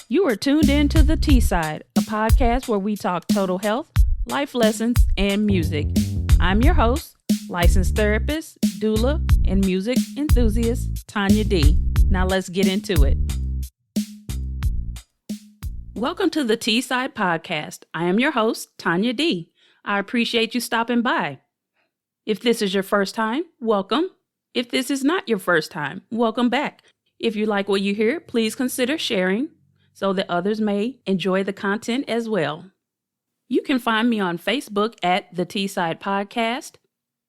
You are tuned in to The T-Side, a podcast where we talk total health, life lessons, and music. I'm your host, licensed therapist, doula, and music enthusiast, Tawnya D. Now let's get into it. Welcome to The T-Side podcast. I am your host, Tawnya D. I appreciate you stopping by. If this is your first time, welcome. If this is not your first time, welcome back. If you like what you hear, please consider sharing so that others may enjoy the content as well. You can find me on Facebook at The T-Side Podcast,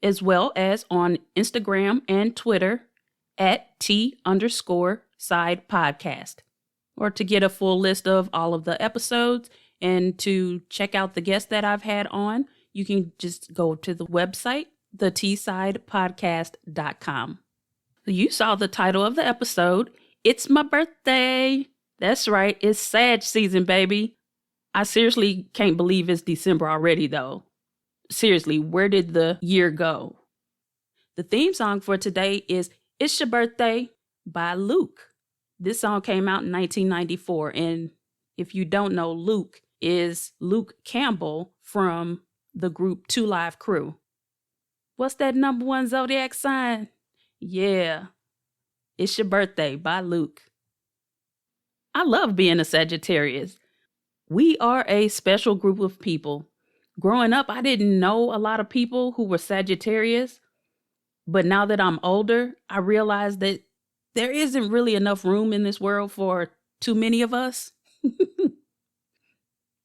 as well as on Instagram and Twitter at T_Side Podcast. Or to get a full list of all of the episodes and to check out the guests that I've had on, you can just go to the website, thetsidepodcast.com. You saw the title of the episode. It's my birthday. That's right. It's Sag season, baby. I seriously can't believe it's December already, though. Seriously, where did the year go? The theme song for today is It's Your Birthday by Luke. This song came out in 1994, and if you don't know, Luke is Luke Campbell from the group 2 Live Crew. What's that number one zodiac sign? Yeah, It's Your Birthday by Luke. I love being a Sagittarius. We are a special group of people. Growing up, I didn't know a lot of people who were Sagittarius, but now that I'm older, I realize that there isn't really enough room in this world for too many of us.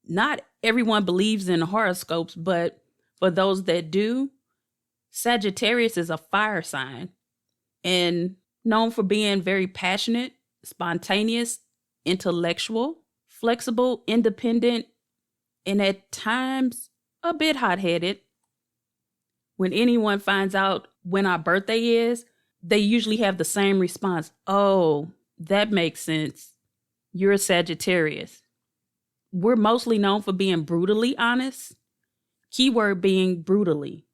Not everyone believes in horoscopes, but for those that do, Sagittarius is a fire sign and known for being very passionate, spontaneous, intellectual, flexible, independent, and at times a bit hot-headed. When anyone finds out when our birthday is, they usually have the same response. Oh, that makes sense. You're a Sagittarius. We're mostly known for being brutally honest. Keyword being brutally.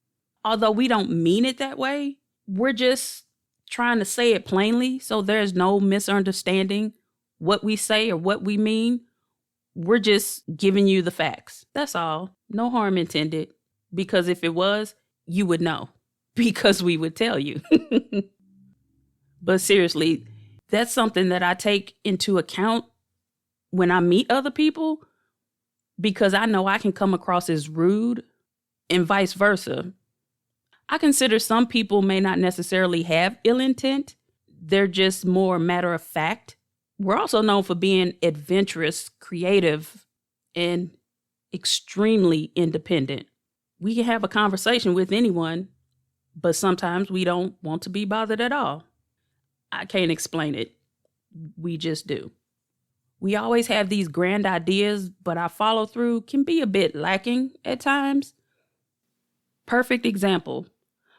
Although we don't mean it that way, we're just trying to say it plainly so there's no misunderstanding what we say or what we mean. We're just giving you the facts. That's all. No harm intended. Because if it was, you would know. Because we would tell you. But seriously, that's something that I take into account when I meet other people, because I know I can come across as rude and vice versa. I consider some people may not necessarily have ill intent. They're just more matter of fact. We're also known for being adventurous, creative, and extremely independent. We can have a conversation with anyone, but sometimes we don't want to be bothered at all. I can't explain it. We just do. We always have these grand ideas, but our follow through can be a bit lacking at times. Perfect example.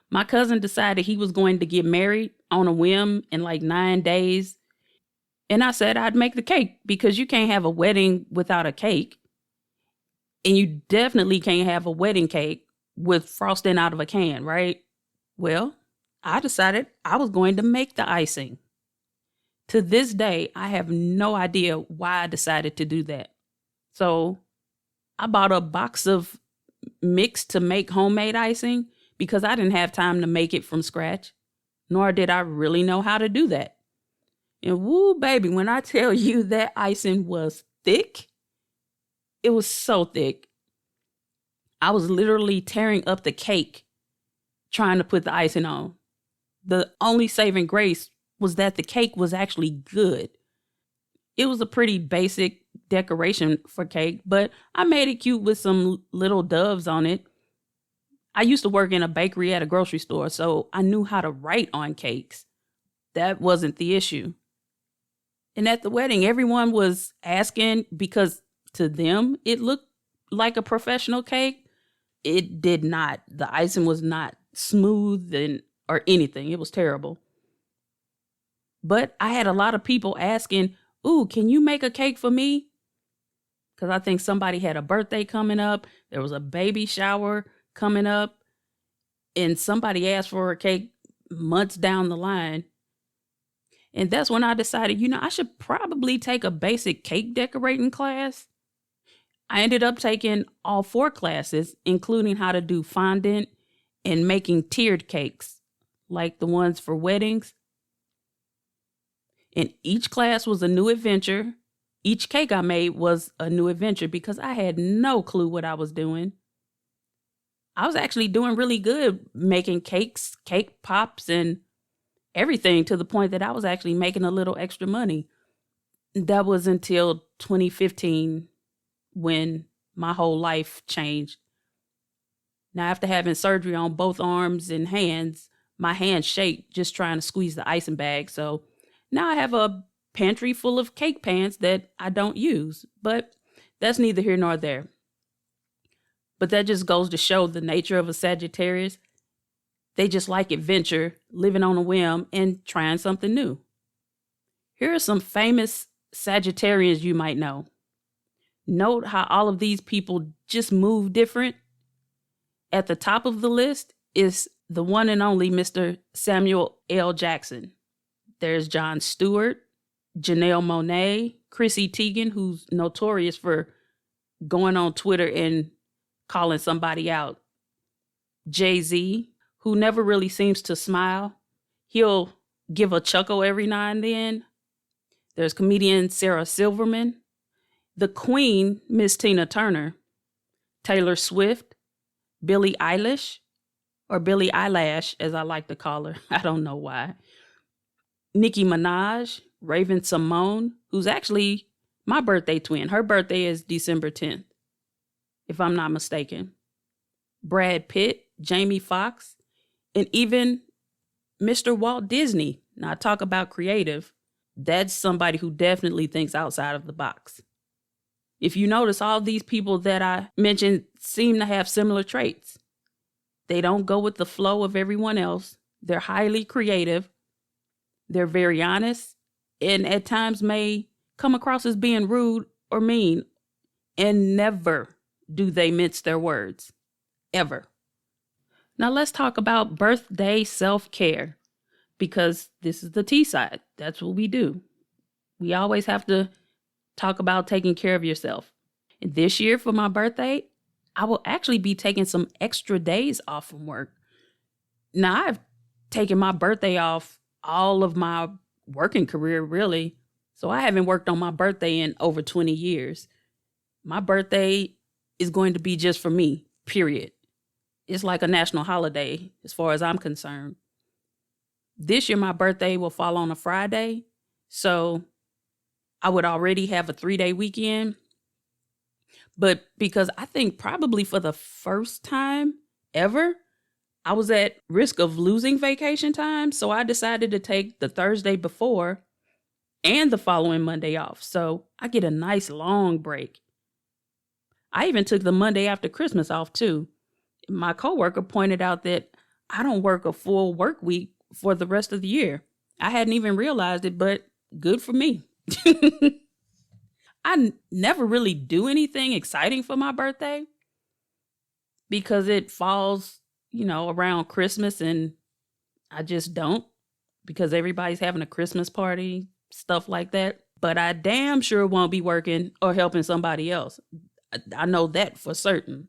My cousin decided he was going to get married on a whim in like 9 days. And I said I'd make the cake because you can't have a wedding without a cake. And you definitely can't have a wedding cake with frosting out of a can, right? Well, I decided I was going to make the icing. To this day, I have no idea why I decided to do that. So I bought a box of mix to make homemade icing because I didn't have time to make it from scratch, nor did I really know how to do that. And woo, baby, when I tell you that icing was thick, it was so thick. I was literally tearing up the cake trying to put the icing on. The only saving grace was that the cake was actually good. It was a pretty basic decoration for cake, but I made it cute with some little doves on it. I used to work in a bakery at a grocery store, so I knew how to write on cakes. That wasn't the issue. And at the wedding, everyone was asking because to them, it looked like a professional cake. It did not. The icing was not smooth or anything. It was terrible. But I had a lot of people asking, ooh, can you make a cake for me? Because I think somebody had a birthday coming up. There was a baby shower coming up. And somebody asked for a cake months down the line. And that's when I decided, I should probably take a basic cake decorating class. I ended up taking all 4 classes, including how to do fondant and making tiered cakes, like the ones for weddings. And each class was a new adventure. Each cake I made was a new adventure because I had no clue what I was doing. I was actually doing really good making cakes, cake pops, and everything, to the point that I was actually making a little extra money. That was until 2015 when my whole life changed. Now, after having surgery on both arms and hands, my hands shake just trying to squeeze the icing bag. So now I have a pantry full of cake pans that I don't use, but that's neither here nor there. But that just goes to show the nature of a Sagittarius. They just like adventure, living on a whim, and trying something new. Here are some famous Sagittarians you might know. Note how all of these people just move different. At the top of the list is the one and only Mr. Samuel L. Jackson. There's Jon Stewart, Janelle Monáe, Chrissy Teigen, who's notorious for going on Twitter and calling somebody out. Jay-Z, who never really seems to smile. He'll give a chuckle every now and then. There's comedian Sarah Silverman, the Queen, Miss Tina Turner, Taylor Swift, Billie Eilish, or Billie Eyelash, as I like to call her. I don't know why. Nicki Minaj, Raven Simone, who's actually my birthday twin. Her birthday is December 10th, if I'm not mistaken. Brad Pitt, Jamie Foxx, and even Mr. Walt Disney. Now, I talk about creative. That's somebody who definitely thinks outside of the box. If you notice, all these people that I mentioned seem to have similar traits. They don't go with the flow of everyone else. They're highly creative. They're very honest, and at times may come across as being rude or mean, and never do they mince their words. Ever. Now let's talk about birthday self-care, because this is the T side. That's what we do. We always have to talk about taking care of yourself. And this year for my birthday, I will actually be taking some extra days off from work. Now, I've taken my birthday off all of my working career, really. So I haven't worked on my birthday in over 20 years. My birthday is going to be just for me, period. It's like a national holiday as far as I'm concerned. This year, my birthday will fall on a Friday. So I would already have a 3-day weekend. But because I think probably for the first time ever, I was at risk of losing vacation time. So I decided to take the Thursday before and the following Monday off. So I get a nice long break. I even took the Monday after Christmas off too. My coworker pointed out that I don't work a full work week for the rest of the year. I hadn't even realized it, but good for me. I never really do anything exciting for my birthday because it falls, around Christmas, and I just don't, because everybody's having a Christmas party, stuff like that. But I damn sure won't be working or helping somebody else. I know that for certain.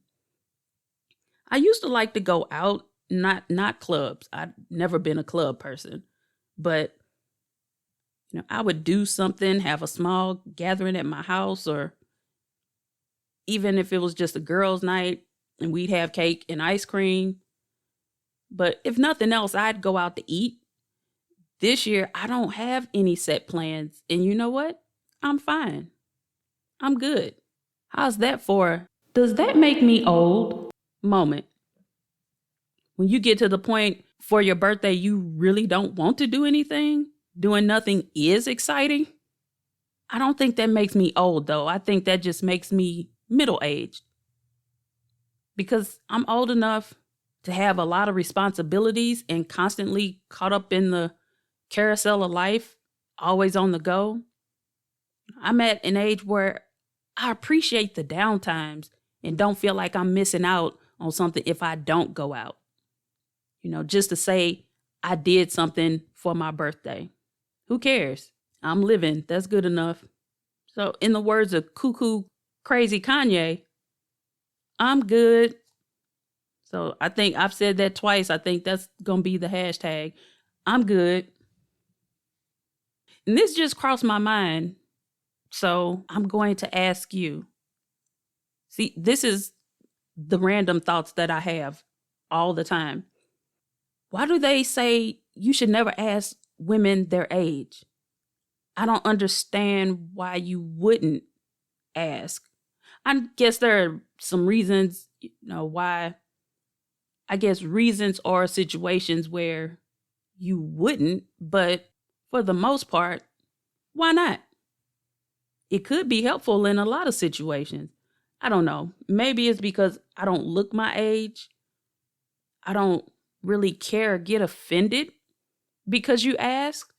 I used to like to go out, not clubs. I've never been a club person, but I would do something, have a small gathering at my house, or even if it was just a girls' night and we'd have cake and ice cream. But if nothing else, I'd go out to eat. This year, I don't have any set plans. And you know what? I'm fine. I'm good. How's that for, does that make me old? Moment. When you get to the point for your birthday, you really don't want to do anything. Doing nothing is exciting. I don't think that makes me old, though. I think that just makes me middle-aged. Because I'm old enough to have a lot of responsibilities and constantly caught up in the carousel of life, always on the go. I'm at an age where I appreciate the downtimes and don't feel like I'm missing out on something if I don't go out. Just to say I did something for my birthday. Who cares? I'm living. That's good enough. So, in the words of cuckoo crazy Kanye, I'm good. So, I think I've said that twice. I think that's going to be the hashtag. I'm good. And this just crossed my mind. So, I'm going to ask you. See, this is the random thoughts that I have all the time. Why do they say you should never ask women their age? I don't understand why you wouldn't ask. I guess there are some reasons, why. I guess reasons or situations where you wouldn't, but for the most part, why not? It could be helpful in a lot of situations. I don't know. Maybe it's because I don't look my age. I don't really care or get offended because you asked.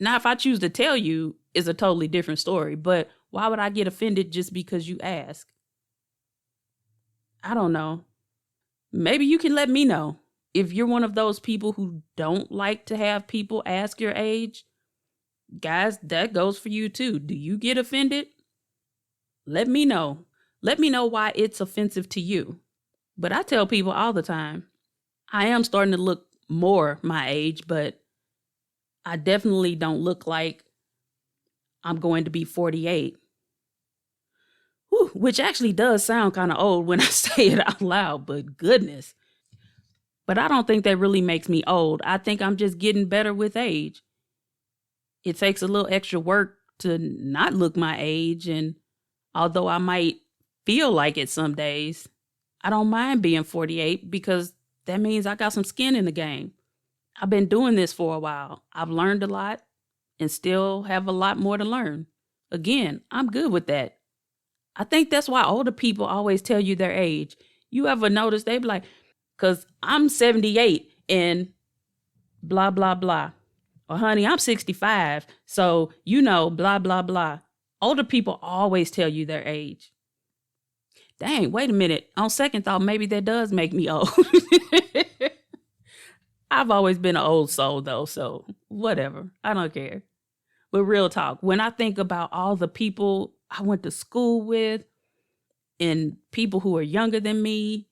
Now, if I choose to tell you, it's a totally different story. But why would I get offended just because you ask? I don't know. Maybe you can let me know. If you're one of those people who don't like to have people ask your age, guys, that goes for you too. Do you get offended? Let me know. Let me know why it's offensive to you. But I tell people all the time, I am starting to look more my age, but I definitely don't look like I'm going to be 48. Whew, which actually does sound kind of old when I say it out loud, but goodness. But I don't think that really makes me old. I think I'm just getting better with age. It takes a little extra work to not look my age, and although I might feel like it some days, I don't mind being 48 because that means I got some skin in the game. I've been doing this for a while. I've learned a lot and still have a lot more to learn. Again, I'm good with that. I think that's why older people always tell you their age. You ever notice they be like, because I'm 78 and blah, blah, blah. Or honey, I'm 65. So, blah, blah, blah. Older people always tell you their age. Dang, wait a minute. On second thought, maybe that does make me old. I've always been an old soul though, so whatever. I don't care. But real talk, when I think about all the people I went to school with and people who are younger than me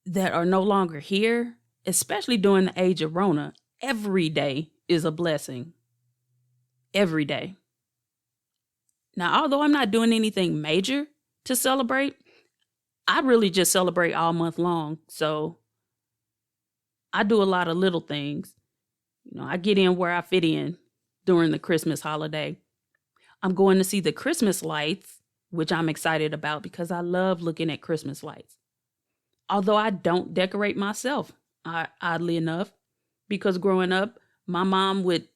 that are no longer here, especially during the age of Rona, every day is a blessing. Every day. Now, although I'm not doing anything major to celebrate, I really just celebrate all month long. So I do a lot of little things. I get in where I fit in during the Christmas holiday. I'm going to see the Christmas lights, which I'm excited about because I love looking at Christmas lights. Although I don't decorate myself, oddly enough, because growing up, my mom would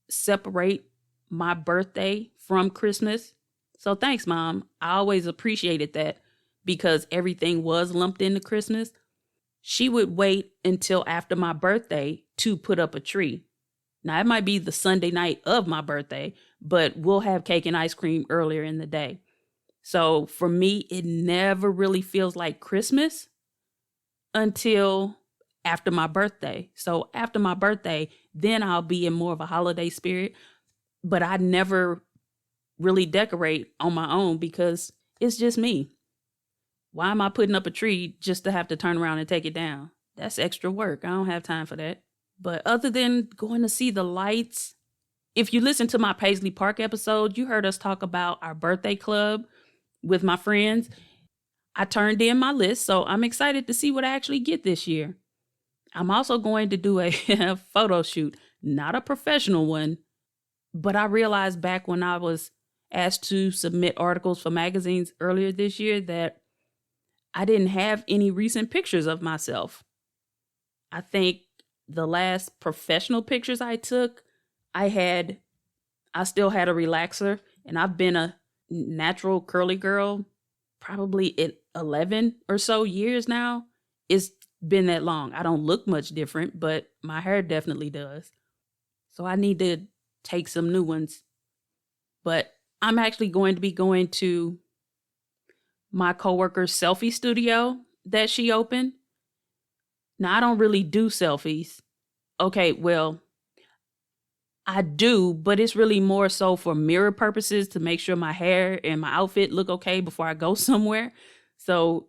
separate my birthday from Christmas. So thanks, Mom. I always appreciated that because everything was lumped into Christmas. She would wait until after my birthday to put up a tree. Now, it might be the Sunday night of my birthday, but we'll have cake and ice cream earlier in the day. So for me, it never really feels like Christmas until after my birthday. So after my birthday, then I'll be in more of a holiday spirit. But I never really decorate on my own because it's just me. Why am I putting up a tree just to have to turn around and take it down? That's extra work. I don't have time for that. But other than going to see the lights, if you listen to my Paisley Park episode, you heard us talk about our birthday club with my friends. I turned in my list, so I'm excited to see what I actually get this year. I'm also going to do a photo shoot, not a professional one, but I realized back when I was asked to submit articles for magazines earlier this year that I didn't have any recent pictures of myself. I think the last professional pictures I took, I still had a relaxer, and I've been a natural curly girl probably at 11 or so years now. It's been that long. I don't look much different, but my hair definitely does. So I need to take some new ones. But I'm actually going to be going to my coworker's selfie studio that she opened. Now, I don't really do selfies. Okay, well, I do, but it's really more so for mirror purposes to make sure my hair and my outfit look okay before I go somewhere. So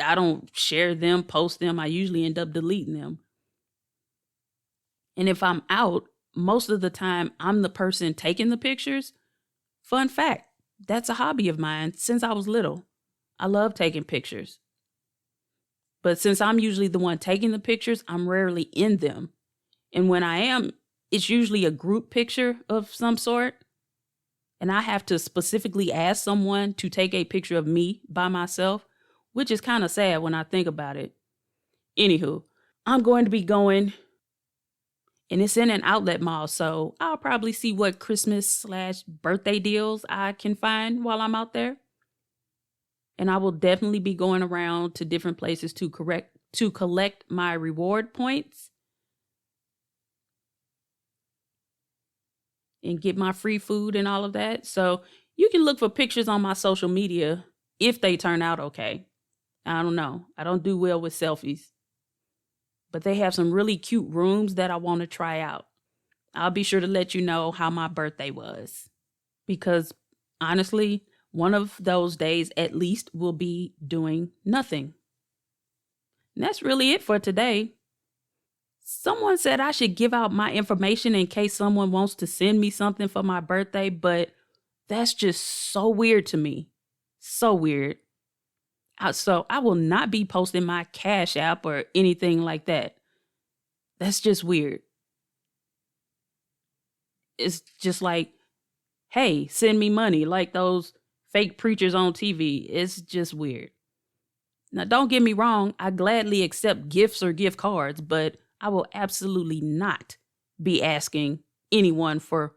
I don't share them, post them. I usually end up deleting them. And if I'm out, most of the time I'm the person taking the pictures. Fun fact, that's a hobby of mine since I was little. I love taking pictures. But since I'm usually the one taking the pictures, I'm rarely in them. And when I am, it's usually a group picture of some sort. And I have to specifically ask someone to take a picture of me by myself, which is kind of sad when I think about it. Anywho, I'm going to be going, and it's in an outlet mall, so I'll probably see what Christmas/birthday deals I can find while I'm out there. And I will definitely be going around to different places to collect my reward points and get my free food and all of that. So you can look for pictures on my social media if they turn out okay. I don't know. I don't do well with selfies. But they have some really cute rooms that I want to try out. I'll be sure to let you know how my birthday was. Because honestly, one of those days at least will be doing nothing. And that's really it for today. Someone said I should give out my information in case someone wants to send me something for my birthday, but that's just so weird to me. So weird. So I will not be posting my Cash App or anything like that. That's just weird. It's just like, hey, send me money, like those fake preachers on TV. It's just weird. Now, don't get me wrong. I gladly accept gifts or gift cards, but I will absolutely not be asking anyone for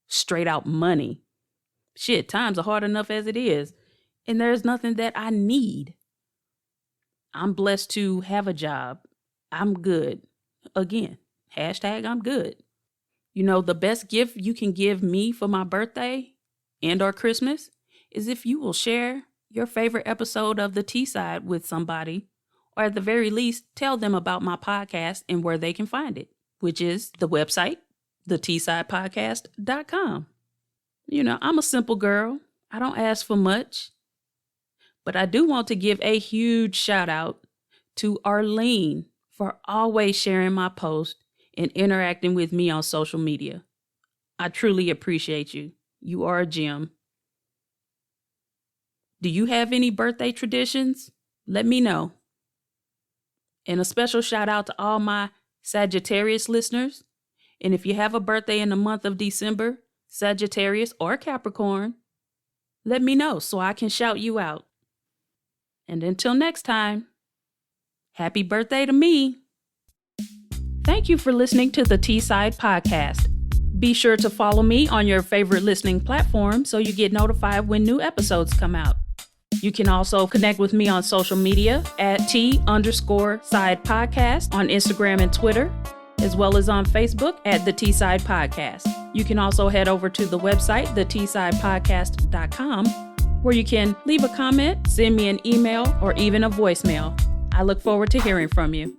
straight out money. Shit, times are hard enough as it is. And there's nothing that I need. I'm blessed to have a job. I'm good. Again, hashtag I'm good. You know, the best gift you can give me for my birthday and or Christmas is if you will share your favorite episode of The T-Side with somebody, or at the very least, tell them about my podcast and where they can find it, which is the website, thetsidepodcast.com. You know, I'm a simple girl. I don't ask for much. But I do want to give a huge shout out to Arlene for always sharing my post and interacting with me on social media. I truly appreciate you. You are a gem. Do you have any birthday traditions? Let me know. And a special shout out to all my Sagittarius listeners. And if you have a birthday in the month of December, Sagittarius or Capricorn, let me know so I can shout you out. And until next time, happy birthday to me. Thank you for listening to the T-Side Podcast. Be sure to follow me on your favorite listening platform so you get notified when new episodes come out. You can also connect with me on social media at T_Side Podcast on Instagram and Twitter, as well as on Facebook at the T-Side Podcast. You can also head over to the website, thetsidepodcast.com, where you can leave a comment, send me an email, or even a voicemail. I look forward to hearing from you.